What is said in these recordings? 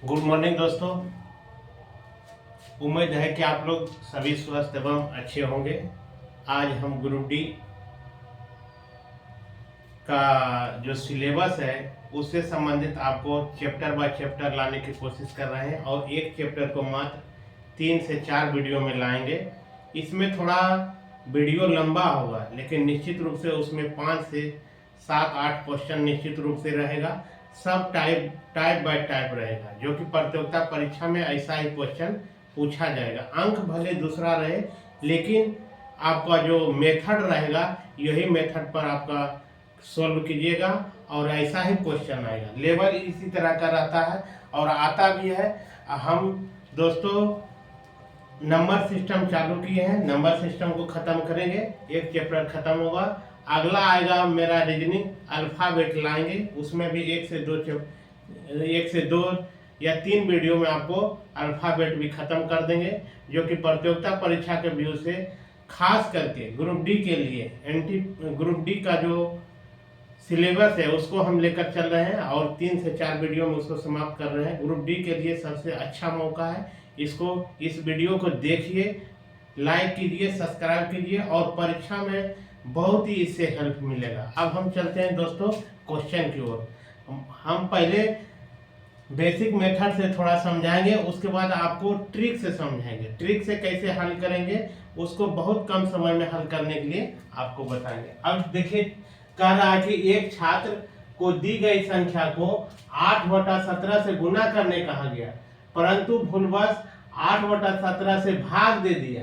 Good morning दोस्तों। उम्मीद है कि आप लोग सभी स्वस्थ एवं अच्छे होंगे। आज हम ग्रुप डी का जो सिलेबस है उससे संबंधित आपको चैप्टर बाय चैप्टर लाने की कोशिश कर रहे हैं और एक चैप्टर को मात्र 3 से 4 वीडियो में लाएंगे। इसमें थोड़ा वीडियो लंबा होगा, लेकिन निश्चित रूप से उसमें 5 से 7-8 क्वेश्चन निश्चित रूप से रहेगा। सब टाइप बाय टाइप रहेगा, जो कि प्रतियोगिता परीक्षा में ऐसा ही क्वेश्चन पूछा जाएगा। अंक भले दूसरा रहे, लेकिन आपका जो मेथड रहेगा यही मेथड पर आपका सोल्व कीजिएगा और ऐसा ही क्वेश्चन आएगा। लेवल इसी तरह का रहता है और आता भी है। हम दोस्तों नंबर सिस्टम चालू किए हैं, नंबर सिस्टम को ख़त्म करेंगे, एक चैप्टर ख़त्म होगा। अगला आएगा मेरा रीजनिंग अल्फ़ाबेट लाएंगे, उसमें भी 1 से 2 या 3 वीडियो में आपको अल्फ़ाबेट भी ख़त्म कर देंगे, जो कि प्रतियोगिता परीक्षा के व्यू से खास करके ग्रुप डी के लिए ग्रुप डी का जो सिलेबस है उसको हम लेकर चल रहे हैं और 3 से 4 वीडियो में उसको समाप्त कर रहे हैं। ग्रुप डी के लिए सबसे अच्छा मौका है, इस वीडियो को देखिए, लाइक कीजिए, सब्सक्राइब कीजिए और परीक्षा में बहुत ही इससे हेल्प मिलेगा। अब हम चलते हैं दोस्तों क्वेश्चन की ओर। हम पहले बेसिक मेथड से थोड़ा समझाएंगे, उसके बाद आपको ट्रिक से समझाएंगे। ट्रिक से कैसे हल करेंगे उसको बहुत कम समय में हल करने के लिए आपको बताएंगे। अब देखिए, कह रहा है कि एक छात्र को दी गई संख्या को 8/17 से गुना करने कहा गया, परंतु भूलवश 8/17 से भाग दे दिया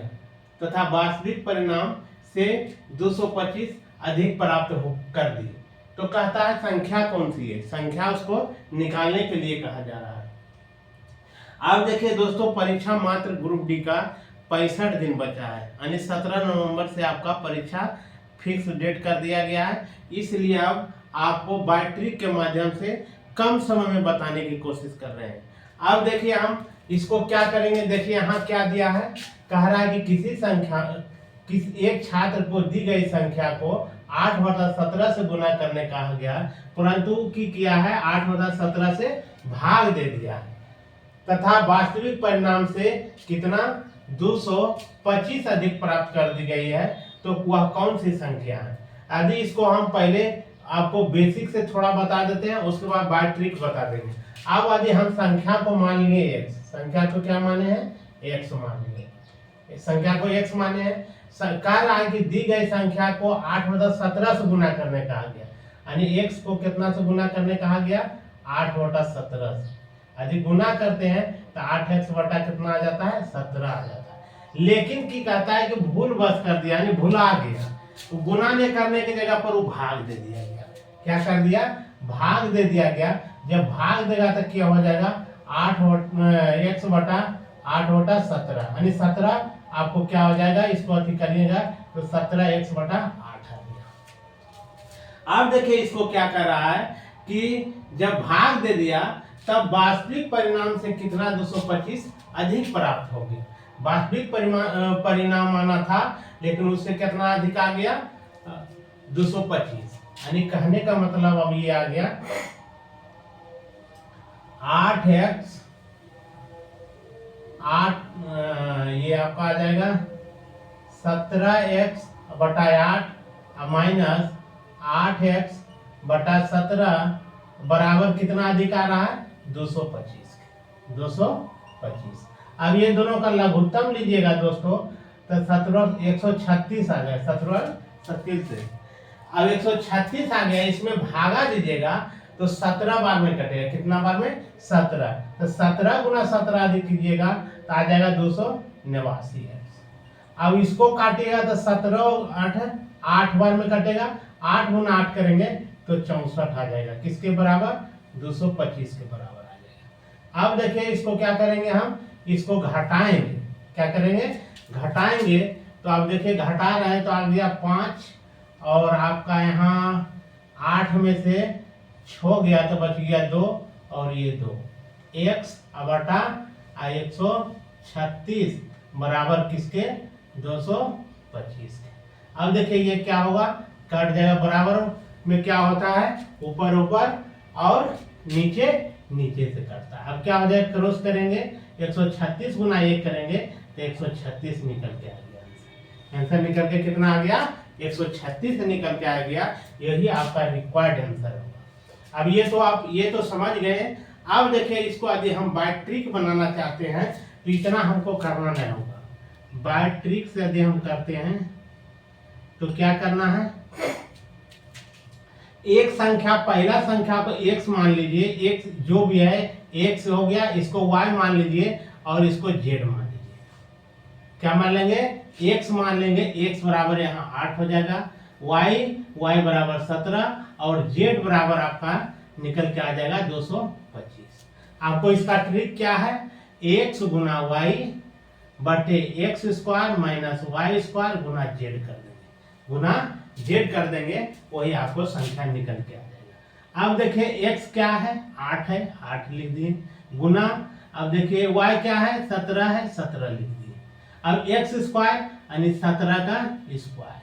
तथा वास्तविक परिणाम से 225 अधिक प्राप्त कर दिए। तो कहता है संख्या कौन सी है, संख्या उसको निकालने के लिए कहा जा रहा है। अब देखिए दोस्तों, परीक्षा मात्र ग्रुप डी का 65 दिन बचा है, यानी 17 नवंबर से आपका परीक्षा फिक्स डेट कर दिया गया है। इसलिए अब आपको बाय ट्रिक के माध्यम से कम समय में बताने की कोशिश कर रहे हैं। अब देखिए हम इसको क्या करेंगे। देखिए यहाँ क्या दिया है, कह रहा है कि एक छात्र को दी गई संख्या को 8/17 से गुना करने कहा गया, परंतु किया है 8/17 से भाग दे दिया है तथा वास्तविक परिणाम से कितना 225 अधिक प्राप्त कर दी गई है। तो वह कौन सी संख्या है? यदि इसको हम पहले आपको बेसिक से थोड़ा बता देते हैं, उसके बाद बाय ट्रिक बता देंगे। अब यदि हम संख्या को मान लिए x, संख्या को क्या माने हैं, x मान लिए, संख्या को x माने हैं। कह रहा है कि दी गई संख्या को 8/17 से गुना करने कहा गया, यानी x को कितना से गुना करने कहा गया, 8/17 से। यदि गुना करते हैं तो 8x बटा कितना आ जाता है, 17 आ जाता है। लेकिन की कहता है कि भूल बस कर दिया, यानी भुला गया, तो गुना ने करने की जगह पर वो भाग दे दिया गया। क्या कर दिया, भाग दे दिया गया। जब भाग देगा तो क्या हो जाएगा, 8x बटा 8/17, यानी 17 आपको क्या हो जाएगा, इसको अति करिएगा तो 17x बटा 8 आ गया। अब देखिए इसको क्या कर रहा है कि जब भाग दे दिया तब वास्तविक परिणाम से कितना 225 अधिक प्राप्त हो गया। वास्तविक परिणाम आना था, लेकिन उससे कितना अधिक आ गया, 225। यानी कहने का मतलब अब ये आ गया 8x ये आपका आ जाएगा 17x बटा 8 माइनस 8x बटा 17 बराबर कितना अधिक आ रहा है, 225। अब ये दोनों का लघुत्तम लीजिएगा दोस्तों, तो 136 आ गया, 37 से। अब 136 आ गया, इसमें भागा दीजिएगा तो 17 बार में कटेगा, कितना बार में, 17। तो 17 गुना 17 अधिक कीजिएगा तो आ जाएगा 289 है। अब इसको काटिएगा तो 17 8 बार में कटेगा, 8 गुना 8 करेंगे तो 64 आ जाएगा, किसके बराबर, 225 के बराबर आ जाएगा। अब देखिए इसको क्या करेंगे, हम इसको घटाएंगे। क्या करेंगे, घटाएंगे। तो अब देखिए घटा रहे हैं तो आ गया 5 और आपका यहाँ 8 में से 6 गया तो बच गया 2 और ये 2, x बटा 136 बराबर किसके, 225 के। अब देखिए ये क्या होगा, कट जाएगा। बराबर में क्या होता है, ऊपर ऊपर और नीचे नीचे से कटता है। अब क्या हो जाएगा, क्रॉस करेंगे 136 गुना 1 करेंगे तो 136 निकल के आ गया। आंसर निकल के कितना आ गया, 136 निकल के आ गया। यही आपका रिक्वायर्ड आंसर होगा। अब ये तो समझ गए। अब देखिए इसको यदि हम बाय ट्रिक बनाना चाहते हैं तो इतना हमको करना नहीं होगा। बाय ट्रिक से यदि हम करते हैं तो क्या करना है, एक संख्या, पहला संख्या को x मान लीजिए, x जो भी है x हो गया, इसको y मान लीजिए और इसको z मान लीजिए। क्या मान लेंगे, x मान लेंगे। x बराबर यहाँ 8 हो जाएगा, y बराबर 17 और z बराबर आपका निकल के आ जाएगा 225। आपको इसका ट्रिक क्या है, x गुना y बटे x square minus y square गुना जेड कर देंगे, गुना जेड कर देंगे, वही आपको संख्या निकल के आ जाएगा। अब देखिए x क्या है, 8 है, 8 लिख दिए, गुना अब देखिए y क्या है, 17 है, 17 लिख दिए। अब एक्स स्क्वायर यानी 17 का स्क्वायर,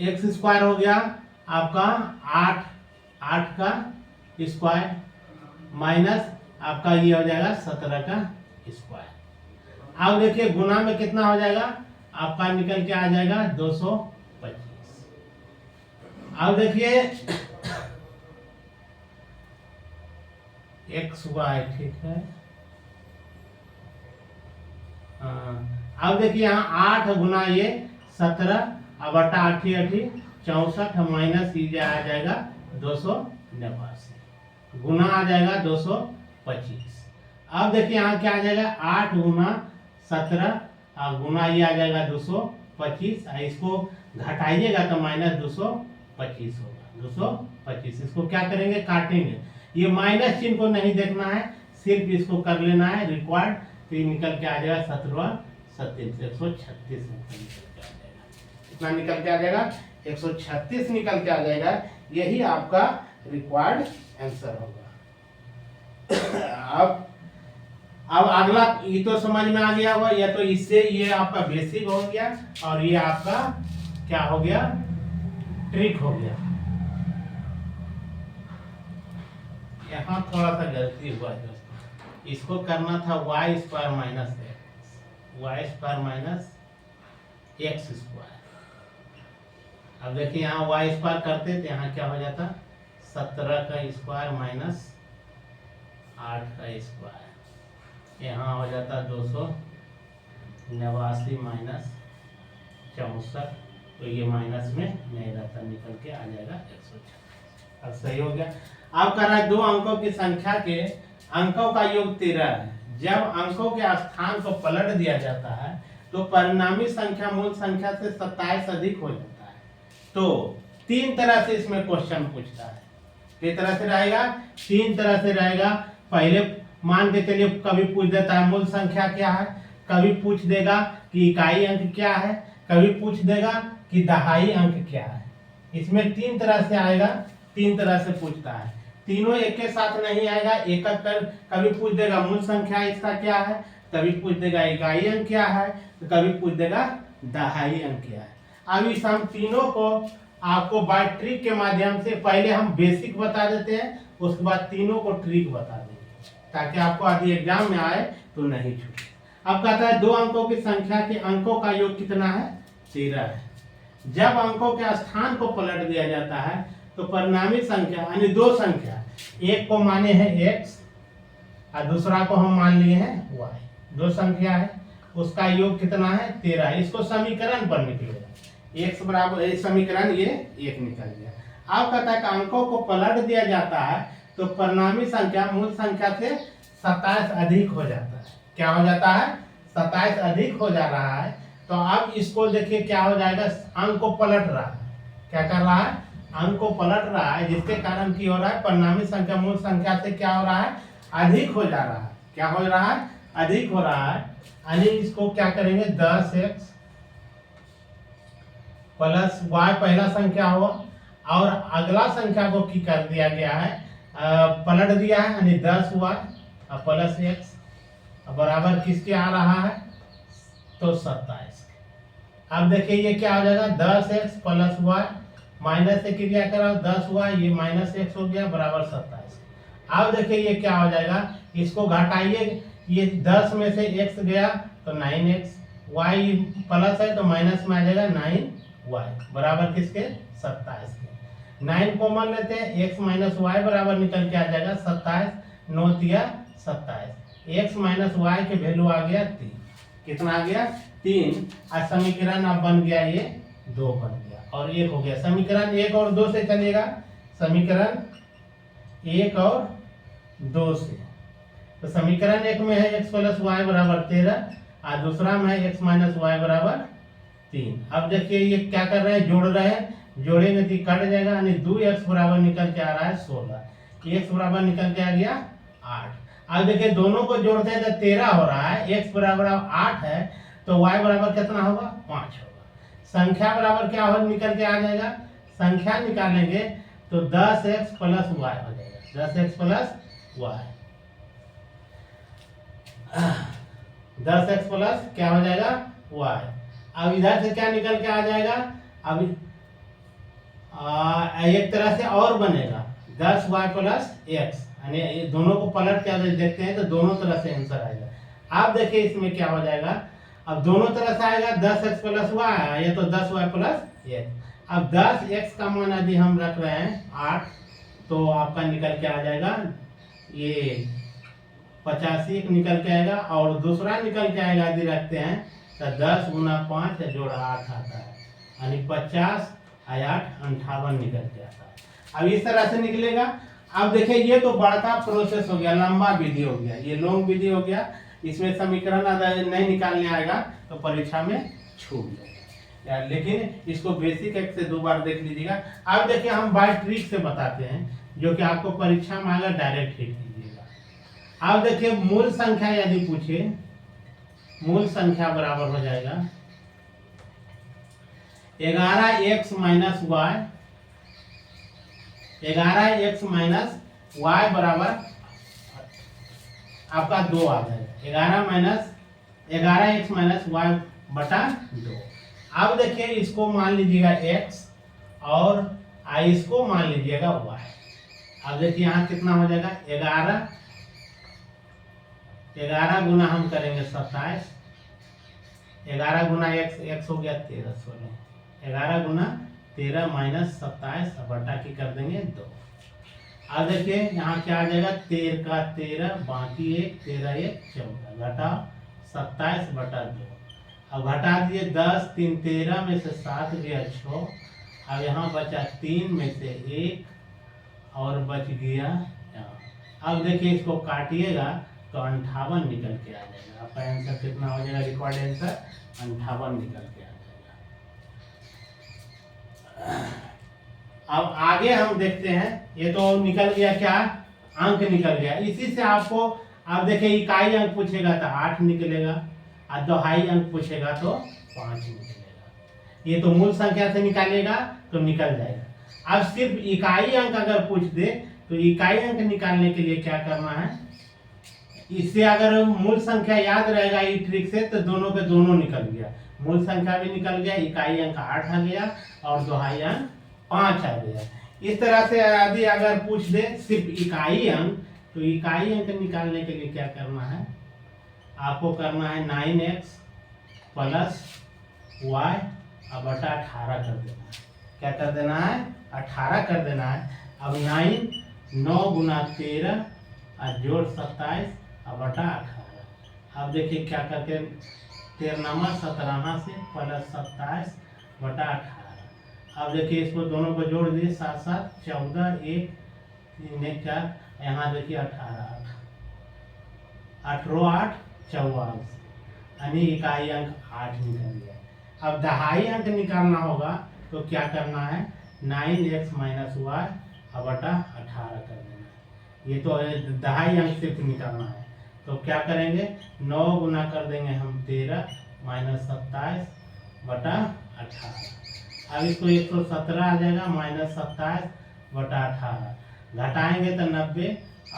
एक्स स्क्वायर हो गया आपका 8 का स्क्वायर माइनस आपका ये हो जाएगा 17 का स्क्वायर। अब देखिए गुना में कितना हो जाएगा, आपका निकल के आ जाएगा 225। अब देखिए एक्स वाई, ठीक है। अब देखिए यहाँ 8 गुना ये 17, अब 8 8 64 माइनस ये आ जाएगा 289, गुना आ जाएगा 225। अब देखिए यहाँ क्या आ जाएगा, 8 गुना 17 और गुना ये आ जाएगा 225, इसको घटाइएगा तो माइनस 225 होगा, 225। इसको क्या करेंगे, काटेंगे। ये माइनस चिन्ह को नहीं देखना है, सिर्फ इसको कर लेना है रिक्वायर्ड, तो ये निकल के आ जाएगा 17 37 136 निकल के आ जाएगा। कितना निकल के आ जाएगा, 136 निकल के आ जाएगा। यही आपका रिक्वायर्ड आंसर होगा। अब अगला ये तो समझ में आ गया होगा, या तो इससे ये आपका बेसिक हो गया और ये आपका क्या हो गया, ट्रिक हो गया। यहाँ थोड़ा सा गलती हुआ दोस्तों, इसको करना था Y square minus X, Y square minus X square. अब देखिए यहाँ वाई स्क्वायर करते तो यहाँ क्या हो जाता, 17 का स्क्वायर माइनस 8 का स्क्वायर, यहाँ हो जाता 289 माइनस 64, तो ये माइनस में नहीं रहता, निकल के आ जाएगा 136। अब सही हो गया। अब कर रहा है, दो अंकों की संख्या के अंकों का योग 13 है। जब अंकों के स्थान को पलट दिया जाता है तो परिणामी संख्या मूल संख्या से 27 अधिक हो जाता है। तो 3 तरह से इसमें क्वेश्चन पूछता है। किस तरह से रहेगा, 3 तरह से रहेगा। पहले मान के चलिए कभी पूछ देता है मूल संख्या क्या है, कभी पूछ देगा कि इकाई अंक क्या है, कभी पूछ देगा कि दहाई अंक क्या है। इसमें 3 तरह से आएगा, 3 तरह से पूछता है। तीनों एक के साथ नहीं आएगा, एक एक कर कभी पूछ देगा मूल संख्या इसका क्या है, कभी पूछ देगा इकाई अंक क्या है, तो कभी पूछ देगा दहाई अंक क्या है। अब इस हम तीनों को आपको बाय ट्रिक के माध्यम से पहले हम बेसिक बता देते हैं, उसके बाद तीनों को ट्रिक बता देंगे ताकि आपको यदि एग्जाम में आए तो नहीं छूटे। अब कहता है 2 अंकों की संख्या के अंकों का योग कितना है, 13 है। जब अंकों के स्थान को पलट दिया जाता है तो परिणामी संख्या यानी 2 संख्या, एक को माने हैं x और दूसरा को हम मान लिए हैं y, 2 संख्या है, उसका योग कितना है 13 है। इसको समीकरण पर निकलेगा, x बराबर समीकरण ये 1 निकल गया। अब कहता है कि अंकों को पलट दिया जाता है तो परिणामी संख्या मूल संख्या से 27 अधिक हो जाता है। क्या हो जाता है, 27 अधिक हो जा रहा है। तो अब इसको देखिए क्या हो जाएगा, अंक को पलट रहा है। क्या कर रहा है, अंक को पलट रहा है, जिसके कारण की हो रहा है परिणामी संख्या मूल संख्या से क्या हो रहा है, अधिक हो जा रहा है। क्या हो रहा है, अधिक हो रहा है। यानी इसको क्या करेंगे, 10x प्लस y पहला संख्या हो और अगला संख्या को की कर दिया गया है, पलट दिया है, यानी 10y प्लस x बराबर किसके आ रहा है, तो 27। अब देखिए ये क्या हो जाएगा, 10x प्लस y माइनस से क्रिया करा 10y, ये माइनस x हो गया बराबर 27। अब देखिए ये क्या हो जाएगा, इसको घटाइए, ये 10 में से x गया तो 9x, y प्लस है तो माइनस में आ जाएगा 9y बराबर किसके 27 के। 9 कॉमन लेते हैं, x माइनस वाई बराबर निकल के आ जाएगा 27, 9 तिया 27, x माइनस वाई के वैल्यू आ गया 3, कितना आ गया 3। आज समीकरण अब बन गया ये 2 बन गया और 1 हो गया। समीकरण 1 और 2 से चलेगा, समीकरण 1 और 2 से, तो समीकरण 1 में है x प्लस वाई बराबर 13 और दूसरा में है x माइनस वाई बराबर 3। अब देखिए ये क्या कर रहे हैं, जोड़ रहे हैं, जोड़ेंगे तो कट जाएगा, यानी 2x बराबर निकल के आ रहा है 16, x बराबर निकल के आ गया 8। अब देखिए दोनों को जोड़ते हैं तो 13 हो रहा है, x बराबर 8 है तो y बराबर कितना होगा 5 होगा। संख्या बराबर क्या हो निकल के आ जाएगा, संख्या निकालेंगे तो 10x प्लस y हो जाएगा, 10x plus y, 10x plus क्या हो जाएगा y। अब इधर से क्या निकल के आ जाएगा, अब एक तरह से और बनेगा 10y प्लस x, यानी ये दोनों को पलट के देखते हैं तो दोनों तरह से आंसर आएगा। आप देखिए इसमें क्या हो जाएगा, अब दोनों तरह से आएगा 10x प्लस y, ये तो 10y प्लस x। अब 10x का मान यदि हम रख रहे हैं 8 तो आपका निकल के आ जाएगा ये 85 निकल के आएगा, और दूसरा निकल के आएगा यदि रखते हैं तो 10 गुना 5 जोड़ा 8 आता है, यानी 50 8 58 निकल के आता है। अब इस तरह से निकलेगा। अब देखिए ये तो बड़ा प्रोसेस हो गया, लंबा विधि हो गया, ये लॉन्ग विधि हो गया, इसमें समीकरण नहीं निकालने आएगा तो परीक्षा में छूट जाएगा, लेकिन इसको बेसिक 1 से 2 बार देख लीजिएगा। अब देखिए हम बाय ट्रिक से बताते हैं जो कि आपको परीक्षा में आएगा, डायरेक्ट हिट कीजिएगा। अब देखिए मूल संख्या यदि पूछे, मूल संख्या बराबर हो जाएगा 11x minus Y, 11x minus Y बराबर आपका 2 आ जाएगा, 11x माइनस वाई बटा 2। अब देखिए इसको मान लीजिएगा x और इसको मान लीजिएगा y। अब देखिए यहाँ कितना हो जाएगा 11 गुना हम करेंगे 27, 11 गुना x हो गया 13, 16, 11 गुना 13 माइनस 27 बटा की कर देंगे 2। अब देखिए यहाँ क्या आ जाएगा 13 का 13 बाकी 1, 13 1 14 घटा 27 बटा 2। अब घटा दिए 10 3 13 में से 7 गया 6, अब यहाँ बचा 3 में से 1 और बच गया यहाँ। अब देखिए इसको काटिएगा तो 58 निकल के आ जाएगा, आपका आंसर कितना हो जाएगा, रिकॉर्ड आंसर 58 निकल के आ जाएगा। अब आगे हम देखते हैं, ये तो निकल गया क्या, अंक निकल गया। इसी से आपको अब देखिए इकाई अंक पूछेगा तो 8 निकलेगा और दहाई अंक पूछेगा तो 5 निकलेगा। ये तो मूल संख्या से निकालेगा तो निकल जाएगा। अब सिर्फ इकाई अंक अगर पूछ दे तो इकाई अंक निकालने के लिए क्या करना है, इससे अगर मूल संख्या याद रहेगा ये ट्रिक से तो दोनों के दोनों निकल गया, मूल संख्या भी निकल गया, इकाई अंक 8 आ गया और दहाई अंक 5 आ गया। इस तरह से यदि अगर पूछ दे सिर्फ इकाई अंक तो इकाई अंक निकालने के लिए क्या करना है, आपको करना है 9x प्लस y बटा 18 कर देना है। क्या कर देना है, 18 कर देना है। अब 9 गुना 13 और जोड़ 27 बटा 18। अब देखिए क्या करके 13 17 से प्लस 27 बटा 18। अब देखिए इसको दोनों को जोड़ दिए 7 7 14 1 3 4, यहाँ देखिए 18 18 8 44, यानी इकाई अंक 8 निकल गया। अब दहाई अंक निकालना होगा तो क्या करना है, 9x माइनस वाई बटा 18 कर देना है। ये तो दहाई अंक सिर्फ निकालना है तो क्या करेंगे 9 गुना कर देंगे हम 13 माइनस 27 बटा 18। अब इसको 117 आ जाएगा माइनस 27 बटा 18, घटाएंगे तो 90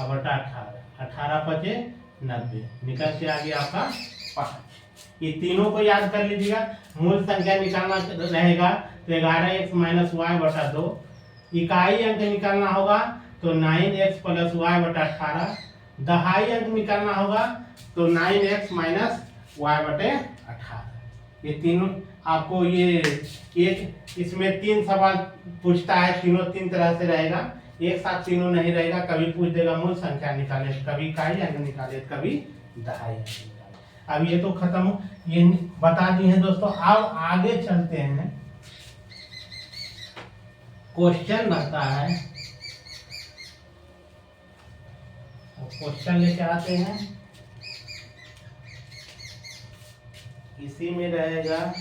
बटा 18, 18 बचे 90 निकल के आ गया आपका 5। ये तीनों को याद कर लीजिएगा। मूल संख्या निकालना रहेगा तो 11x माइनस वाई बटा 2, इकाई अंक निकालना होगा तो 9x प्लस वाई बटा 18, दहाई अंक निकालना होगा तो 9x माइनस वाई बटे 18। ये तीनों आपको ये एक इसमें 3 सवाल पूछता है, तीनों 3 तरह से रहेगा, एक साथ तीनों नहीं रहेगा। कभी पूछ देगा मूल संख्या निकाले, कभी इकाई अंक निकाले, कभी दहाई अंक निकाले। अब ये तो खत्म, ये बता दी है दोस्तों। अब आगे चलते हैं, क्वेश्चन रहता है, क्वेश्चन लेके आते हैं। इसी में रहेगा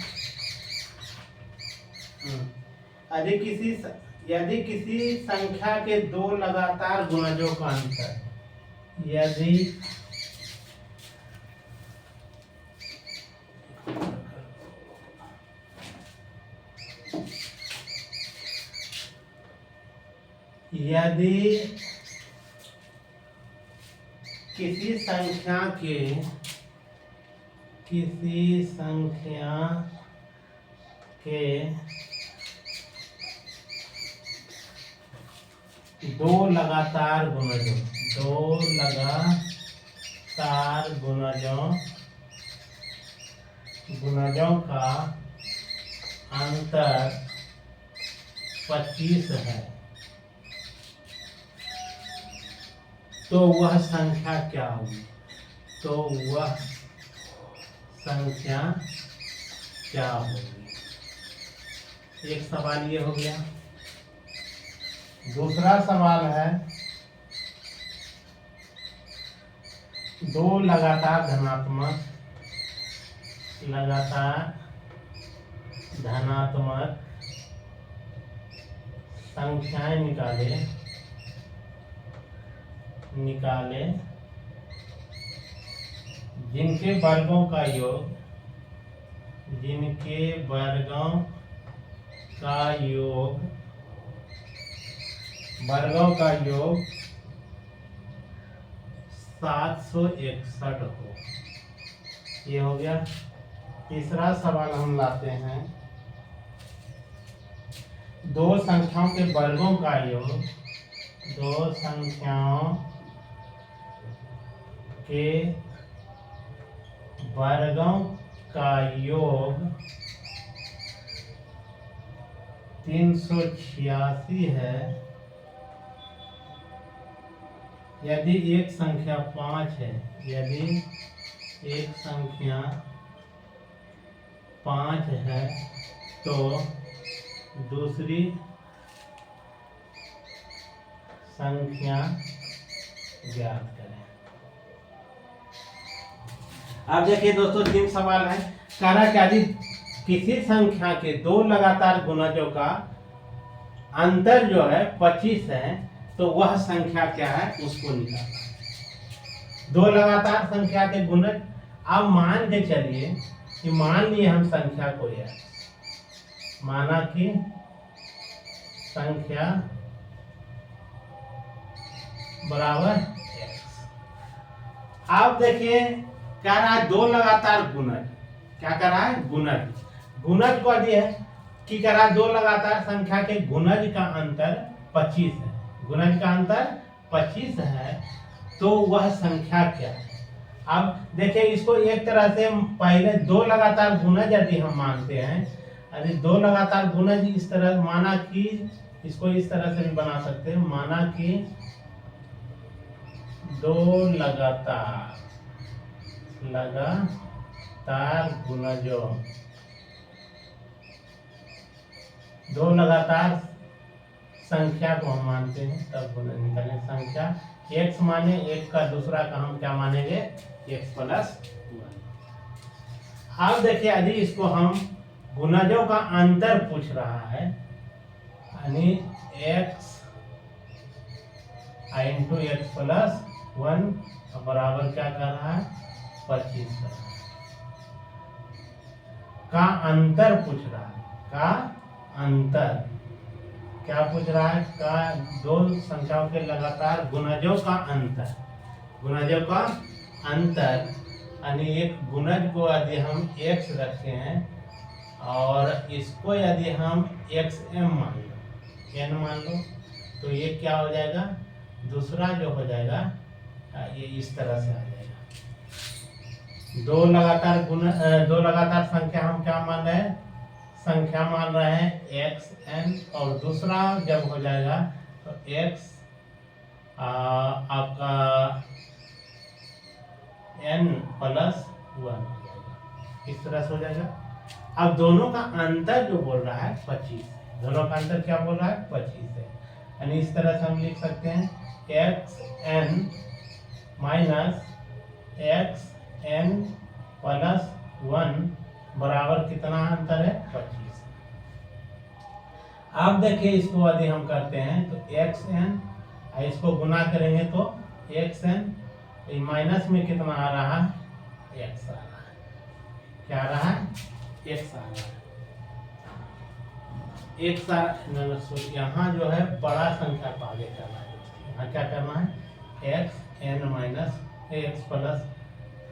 यदि किसी संख्या के दो लगातार गुणजों का अंतर, यदि किसी संख्या के दो लगातार गुणजों का अंतर 25 है, तो वह संख्या क्या होगी? एक सवाल ये हो गया। दूसरा सवाल है, दो लगातार धनात्मक संख्याएं निकाले जिनके वर्गों का योग 761 हो। ये हो गया। तीसरा सवाल हम लाते हैं, दो संख्याओं के वर्गों का योग, दो संख्याओं के वर्गों का योग 386 है, यदि एक संख्या 5 है, यदि एक संख्या 5 है तो दूसरी संख्या ज्ञात करें। अब देखिए दोस्तों, 3 सवाल है। कह रहा है कि यदि किसी संख्या के दो लगातार गुणजों का अंतर जो है 25 है, तो वह संख्या क्या है उसको निकालना है। दो लगातार संख्या के गुणज, अब मान के चलिए कि मान लिए हम संख्या को x, माना कि संख्या बराबर x। अब देखिए क्या रहा है, दो लगातार गुणज, क्या कर रहा है गुणज को दिया है कि कह रहा है दो लगातार संख्या के गुणज का अंतर 25 है, गुणज का अंतर 25 है, तो वह संख्या क्या है। अब देखिए इसको एक तरह से पहले दो लगातार गुणज यदि हम मानते हैं, यदि दो लगातार गुणज इस तरह माना कि इसको इस तरह से भी बना सकते हैं, माना कि दो लगातार गुणजों, दो लगातार संख्या को हम मानते हैं, तब गुणज निकालें। संख्या x माने, एक का दूसरा का हम क्या मानेंगे x प्लस 1। अब देखिए यदि इसको हम गुणजों का अंतर पूछ रहा है, यानी x इंटू x प्लस 1 बराबर क्या कर रहा है 25 का अंतर पूछ रहा है, का अंतर क्या पूछ रहा है, का दो संख्याओं के लगातार गुणजों का अंतर, यानी एक गुणज को यदि हम x रखते हैं और इसको यदि हम xm मान लो, n मान लो, तो ये क्या हो जाएगा, दूसरा जो हो जाएगा ये इस तरह से आ जाएगा। दो लगातार संख्या हम क्या मान रहे हैं, संख्या मान रहे हैं एक्स एन, और दूसरा जब हो जाएगा तो एक्स आपका n प्लस 1 हो जाएगा, इस तरह से हो जाएगा। अब दोनों का अंतर जो बोल रहा है 25 है, दोनों का अंतर क्या बोल रहा है 25 है, यानी इस तरह से हम लिख सकते हैं X N minus X N plus 1 बराबर कितना अंतर है 25। अब देखिए इसको यदि हम करते हैं तो एक्स एन, इसको गुना करेंगे तो एक्स एन, माइनस में कितना आ रहा है एक्स आ रहा है, क्या आ रहा है एक्स आ रहा है, एक्स यहाँ जो है बड़ा संख्या को आगे करना है, यहाँ क्या करना है X N minus X plus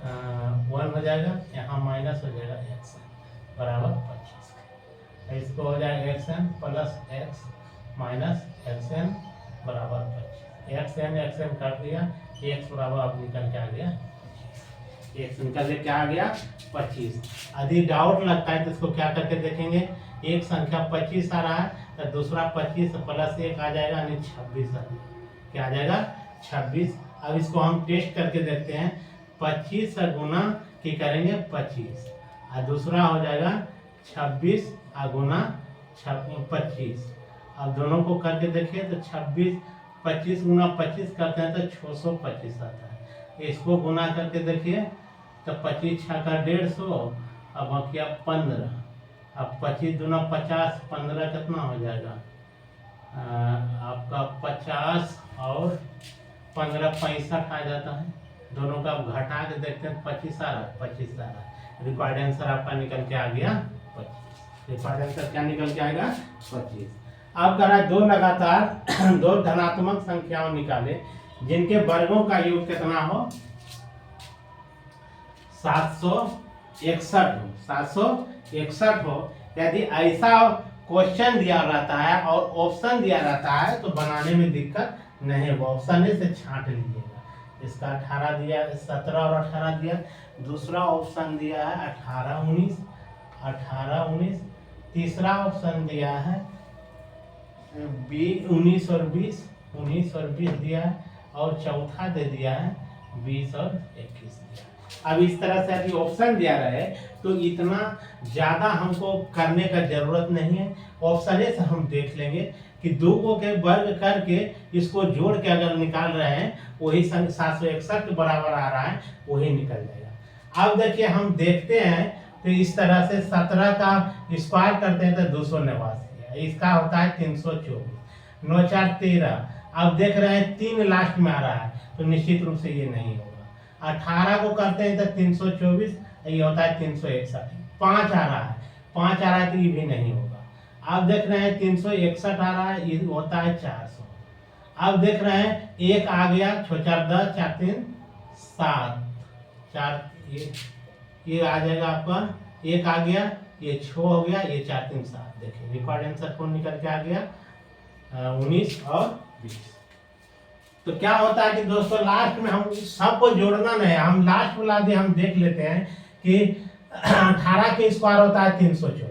1 हो जाएगा, यहाँ माइनस हो जाएगा एक्स एन बराबर 25, इसको हो जाएगा X N plus X minus X N बराबर 25, एक्स एन काट दिया, एक्स बराबर अब निकल के आ गया, एक्स निकल के क्या आ गया 25। यदि डाउट लगता है तो इसको क्या करके देखेंगे, एक संख्या 25 आ रहा है तो दूसरा 25 प्लस 1 आ जाएगा, यानी 26 आ जाएगा, क्या आ जाएगा 26। अब इसको हम टेस्ट करके देखते हैं, 25 से गुना की करेंगे 25 और दूसरा हो जाएगा 26 गुना 25। अब दोनों को करके देखिए तो 25 गुना 25 करते हैं तो 625 आता है, इसको गुना करके देखिए तो 25 छः का 150, अब बकिया 15, अब 25 दूना 50, 15 कितना हो जाएगा आपका 50 और 15 65 आ जाता है, दोनों का घटा के देखते हैं 25 आ रहा है, 25 आ रहा है, रिक्वायर्ड आंसर आपका निकल के आ गया 25, रिक्वायर्ड आंसर क्या निकल के आएगा 25। अब कह रहा है दो लगातार दो धनात्मक संख्याओं निकाले जिनके वर्गों का योग कितना हो 761 हो। यदि ऐसा क्वेश्चन दिया रहता है और ऑप्शन दिया रहता है तो बनाने में दिक्कत नहीं होगा, ऑप्शन से छांट लीजिएगा। इसका 18 दिया, 17 और 18 दिया, दूसरा ऑप्शन दिया है 18 19, तीसरा ऑप्शन दिया है 19 और 20 दिया है, और चौथा दे दिया है 20 और 21 दिया है। अब इस तरह से यदि ऑप्शन दिया रहे तो इतना ज़्यादा हमको करने का जरूरत नहीं है, ऑप्शन से हम देख लेंगे कि दो को के वर्ग करके इसको जोड़ के अगर निकाल रहे हैं वही 761 के बराबर आ रहा है, वही निकल जाएगा। अब देखिए हम देखते हैं तो इस तरह से 17 का स्क्वायर करते हैं तो 289, इसका होता है 324, 9 4 13। अब देख रहे हैं 3 लास्ट में आ रहा है तो निश्चित रूप से ये नहीं होगा। 18 को करते हैं तो 324, ये होता है 361। 5 आ रहा है, 5 आ रहा है तो ये भी नहीं होगा। अब देख रहे हैं 361 आ रहा है, ये होता है 400। अब देख रहे हैं 1 आ गया, 6 4 10, 4 3 7, 4 ये आ जाएगा आपका, 1 आ गया, ये 6 हो गया, ये 4 3 7। देखिए रिकॉर्ड आंसर कौन निकल के आ गया 19 और 20। तो क्या होता है कि दोस्तों लास्ट में हम सबको जोड़ना नहीं है, हम लास्ट वाला भी हम देख लेते हैं कि 18 के स्क्वायर होता है 324,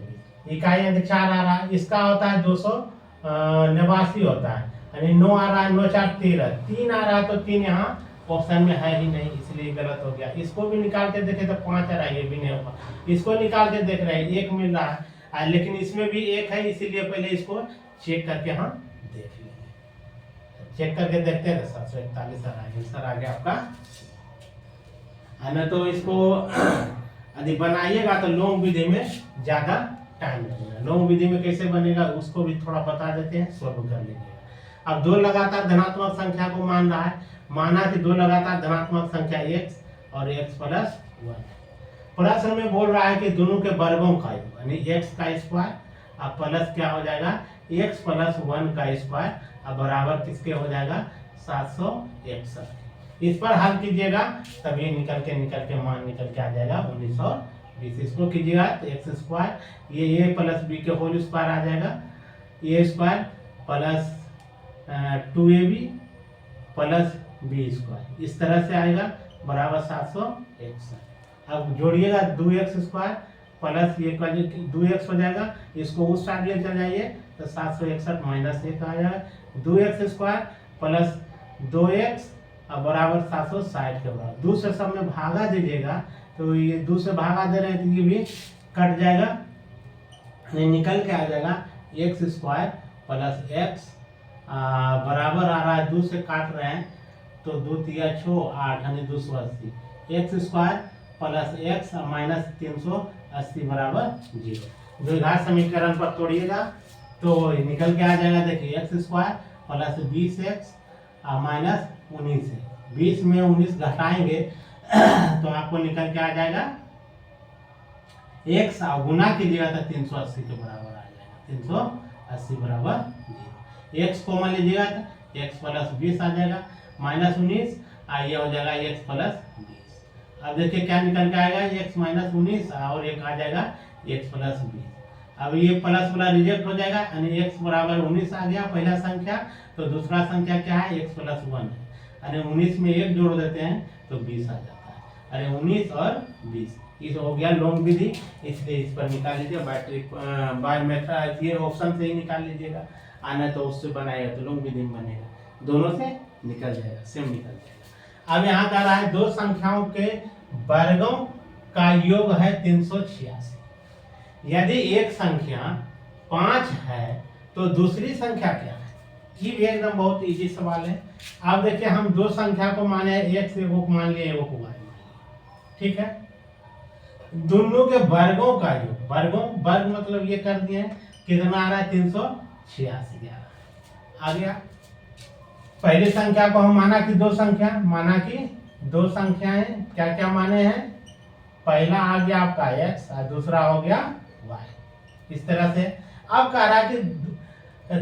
इकाई अंक 4 आ रहा है, इसका होता है 289 होता है, यानी 9 आ रहा है, 9 4 13, 3 आ रहा है तो 3 यहाँ ऑप्शन में है ही नहीं, इसलिए गलत हो गया। इसको भी निकाल के देखे तो 5 आ रहा है, ये भी नहीं होगा। इसको निकाल के देख रहे हैं 1 मिल रहा है, लेकिन इसमें भी 1 है, इसीलिए पहले इसको चेक करके हम देख लेंगे। चेक करके देखते हैं तो 741 आ रहा है, आंसर आ गया आपका। है तो इसको यदि बनाइएगा तो लॉन्ग विधि में ज़्यादा टाइम लगेगा। लॉन्ग विधि में कैसे बनेगा उसको भी थोड़ा बता देते हैं, सॉल्व कर लीजिएगा। अब दो लगातार धनात्मक संख्या को मान रहा है, माना कि दो लगातार धनात्मक संख्या x और x प्लस 1। प्रश्न में बोल रहा है कि दोनों के वर्गों का योग, यानी x का स्क्वायर अब प्लस क्या हो जाएगा x प्लस 1 का स्क्वायर, अब बराबर किसके हो जाएगा 761। इस पर हल कीजिएगा तभी निकल के मान निकल के आ जाएगा 19 और 20। इसको कीजिएगा तो एक्स स्क्वायर ये प्लस बी के होल स्क्वायर आ जाएगा, a square plus 2ab plus b square, इस तरह से आएगा बराबर 761। अब जोड़िएगा 2x² प्लस ये 2x हो जाएगा, इसको उस साइड ले चल जाइए तो 761 माइनस 1 आ जाएगा, 2x² प्लस 2x अब बराबर 760 के बराबर। 2 से सब में भागा दीजिएगा तो ये 2 से भागा दे रहे हैं तो ये भी कट जाएगा, ये निकल के आ जाएगा x² प्लस x बराबर आ रहा है 2 से काट रहे हैं तो 2 तिया 6 8 यानी 280, x² प्लस x माइनस 380 बराबर 0। द्विघात समीकरण पर तोड़िएगा तो निकल के आ जाएगा, देखिए x² प्लस 20x माइनस 19 है, 20 में 19 घटाएंगे तो आपको निकल के आ जाएगा x गुना कीजिएगा तो 380 के बराबर आ जाएगा, 380 बराबर 0। x को मान लीजिएगा तो x प्लस 20 आ जाएगा माइनस 19 ये हो जाएगा x प्लस 20। अब देखिए क्या निकल के आएगा, x माइनस 19 और एक आ जाएगा x प्लस 20। अब ये प्लस वाला रिजेक्ट हो जाएगा यानी x बराबर 19 आ गया पहला संख्या, तो दूसरा संख्या क्या है x प्लस 1 है, अरे 19 में 1 जोड़ देते हैं तो 20 आ जाता है, अरे 19 और 20 इस हो गया लॉन्ग विधि, इसलिए इस पर निकाल लीजिए बाय मेथड, ये ऑप्शन से ही निकाल लीजिएगा, आना तो उससे बनाएगा तो लॉन्ग विधि में बनेगा, दोनों से निकल जाएगा, सेम निकल जाएगा। अब यहाँ कह रहा है दो संख्याओं के वर्गों का योग है 386। यदि एक संख्या 5 है तो दूसरी संख्या क्या है, ये भी एकदम बहुत इजी सवाल है। अब देखिए हम दो संख्या को माने x को मान लिए एक को y मान लिए, ठीक है, दोनों के वर्गों का योग, वर्ग मतलब ये कर दिए कितना आ रहा है 386 आ गया। पहली संख्या को हम माना कि दो संख्याएं क्या क्या माने हैं, पहला आ गया आपका x और दूसरा हो गया y, इस तरह से। अब कह रहा है कि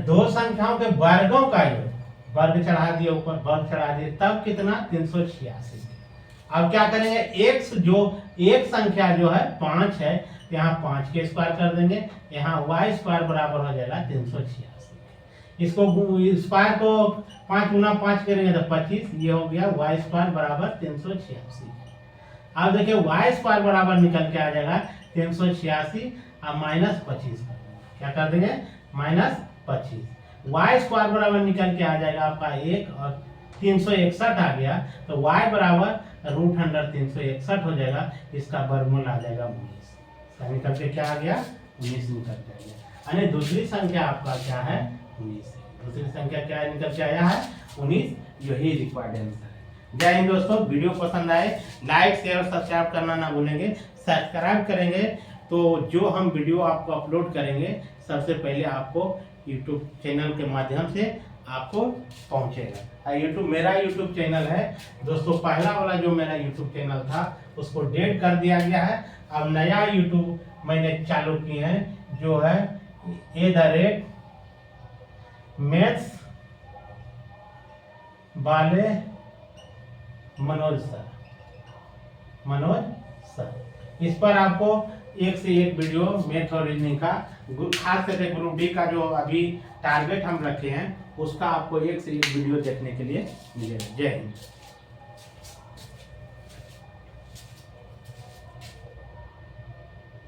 दो संख्याओं के वर्गों का योग, वर्ग चढ़ा दिए ऊपर, वर्ग चढ़ा दिए, तब कितना 386। अब क्या करेंगे, x जो एक संख्या जो है 5 है, यहाँ 5 के स्क्वायर कर देंगे, यहाँ y² बराबर हो जाएगा 386। इसको स्क्वायर को 5 गुना 5 करेंगे तो 25, ये हो गया y² बराबर 386। अब देखिए y² बराबर निकल के आ जाएगा 386 और माइनस 25 क्या कर देंगे -25, y² बराबर निकल के आ जाएगा आपका 1 और 361 आ गया तो y बराबर √361 हो जाएगा, इसका वर्गमूल आ जाएगा 19, निकल के क्या आ गया 19 निकल के आ गया, यानी दूसरी संख्या आपका क्या है 19 है, दूसरी संख्या क्या निकल के आया है 19, यही रिक्वायर्ड आंसर है। जय हिंद दोस्तों, वीडियो पसंद आए लाइक शेयर और सब्सक्राइब करना ना भूलेंगे, सब्सक्राइब करेंगे तो जो हम वीडियो आपको अपलोड करेंगे सबसे पहले आपको YouTube चैनल के माध्यम से आपको पहुंचेगा। मेरा YouTube चैनल है दोस्तों, पहला वाला जो मेरा YouTube चैनल था उसको डेट कर दिया गया है, अब नया YouTube मैंने चालू किए हैं जो है @मैथ्स वाले मनोज सर, इस पर आपको एक से एक वीडियो मैथ और रीजनिंग का, खास करके ग्रुप डी का जो अभी टारगेट हम रखे हैं उसका आपको एक से एक वीडियो देखने के लिए मिलेगा। जय हिंद।